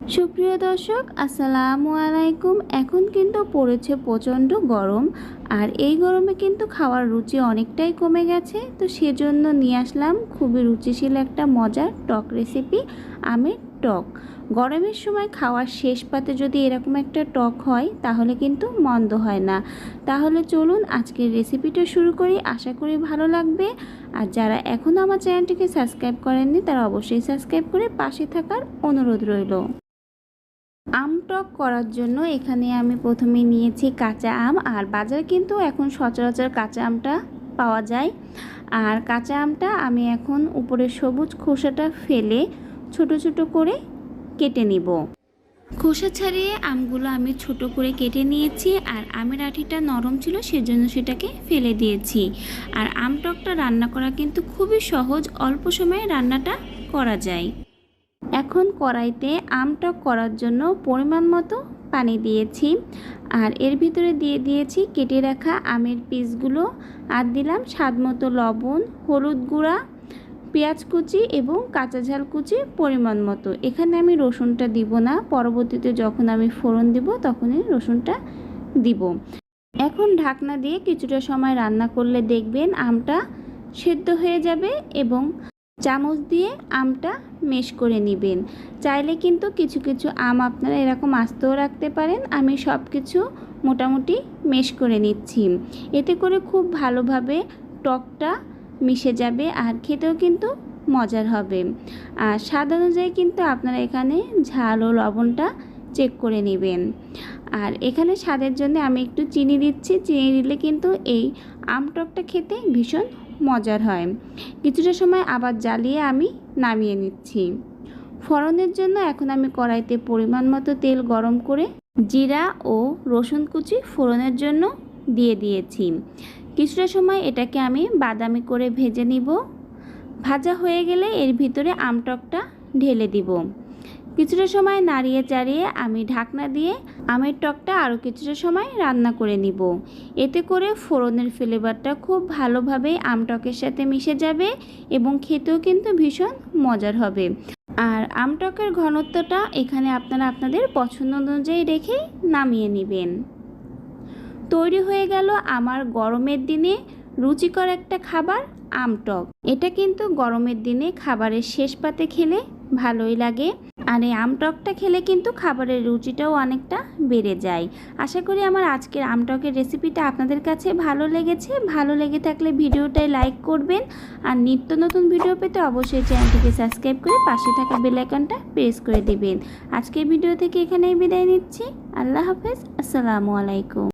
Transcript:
সুপ্রিয় দর্শক, আসসালামু আলাইকুম। এখন কিন্তু পড়েছে প্রচণ্ড গরম, আর এই গরমে কিন্তু খাওয়ার রুচি অনেকটাই কমে গেছে। তো সেজন্য নিয়ে আসলাম খুবই রুচিশীল একটা মজার টক রেসিপি, আমের টক। গরমের সময় খাওয়ার শেষ পাতে যদি এরকম একটা টক হয় তাহলে কিন্তু মন্দ হয় না। তাহলে চলুন আজকের রেসিপিটা শুরু করি, আশা করি ভালো লাগবে। আর যারা এখনও আমার চ্যানেলটিকে সাবস্ক্রাইব করেননি তারা অবশ্যই সাবস্ক্রাইব করে পাশে থাকার অনুরোধ রইল। আম টক করার জন্য এখানে আমি প্রথমে নিয়েছি কাঁচা আম। আর বাজারে কিন্তু এখন সচরাচর কাঁচা আমটা পাওয়া যায়। আর কাঁচা আমটা আমি এখন উপরের সবুজ খোসাটা ফেলে ছোট ছোট করে কেটে নিব। খোসা ছাড়িয়ে আমগুলো আমি ছোট করে কেটে নিয়েছি। আর আমের আঠিটা নরম ছিল সেজন্য সেটাকে ফেলে দিয়েছি। আর আম টকটা রান্না করা কিন্তু খুবই সহজ, অল্প সময়ে রান্নাটা করা যায়। এখন কড়াইতে আম টক করার জন্য পরিমাণ মতো পানি দিয়েছি। আর এর ভিতরে দিয়ে দিয়েছি কেটে রাখা আমের পিসগুলো। আর দিলাম স্বাদ মতো লবণ, হলুদ গুঁড়া, পেঁয়াজ কুচি এবং কাঁচা ঝাল কুচি পরিমাণ মতো। এখানে আমি রসুনটা দিব না, পরবর্তীতে যখন আমি ফোড়ন দিব তখনই রসুনটা দিব। এখন ঢাকনা দিয়ে কিছুটা সময় রান্না করলে দেখবেন আমটা সেদ্ধ হয়ে যাবে এবং চামচ দিয়ে আমটা মেশ করে নেবেন। চাইলে কিন্তু কিছু কিছু আম আপনারা এরকম আস্তেও রাখতে পারেন। আমি সব কিছু মোটামুটি মেশ করে নিচ্ছি। এতে করে খুব ভালোভাবে টকটা মিশে যাবে আর খেতেও কিন্তু মজার হবে। আর স্বাদ অনুযায়ী কিন্তু আপনারা এখানে ঝাল ও লবণটা চেক করে নেবেন। আর এখানে স্বাদের জন্য আমি একটু চিনি দিচ্ছি। চিনি দিলে কিন্তু এই আম টকটা খেতে ভীষণ মজার হয়। কিছুটা সময় আবার জ্বালিয়ে আমি নামিয়ে নিচ্ছি। ফোড়নের জন্য এখন আমি কড়াইতে পরিমাণ মতো তেল গরম করে জিরা ও রসুন কুচি ফোড়নের জন্য দিয়ে দিয়েছি। কিছুটা সময় এটাকে আমি বাদামি করে ভেজে নিব। ভাজা হয়ে গেলে এর ভিতরে আম টকটা ঢেলে দিব। কিছুটা সময় নাড়িয়ে চাড়িয়ে আমি ঢাকনা দিয়ে আমের টকটা আরও কিছুটা সময় রান্না করে নিব। এতে করে ফোড়নের ফ্লেভারটা খুব ভালোভাবে আম টকের সাথে মিশে যাবে এবং খেতেও কিন্তু ভীষণ মজার হবে। আর আম টকের ঘনত্বটা এখানে আপনারা আপনাদের পছন্দ অনুযায়ী রেখে নামিয়ে নেবেন। তৈরি হয়ে গেল আমার গরমের দিনে রুচিকর একটা খাবার, আম টক। এটা কিন্তু গরমের দিনে খাবারের শেষ পাতে খেলে ভালোই লাগে। আর এই আম টকটা খেলে কিন্তু খাবারের রুচিটাও অনেকটা বেড়ে যায়। আশা করি আমার আজকের আম টকের রেসিপিটা আপনাদের কাছে ভালো লেগেছে। ভালো লেগে থাকলে ভিডিওটায় লাইক করবেন। আর নিত্য নতুন ভিডিও পেতে অবশ্যই চ্যানেলটিকে সাবস্ক্রাইব করে পাশে থাকা বেল আইকনটা প্রেস করে দিবেন। আজকের ভিডিও থেকে এখানেই বিদায় নিচ্ছি। আল্লাহ হাফেজ, আসসালামু আলাইকুম।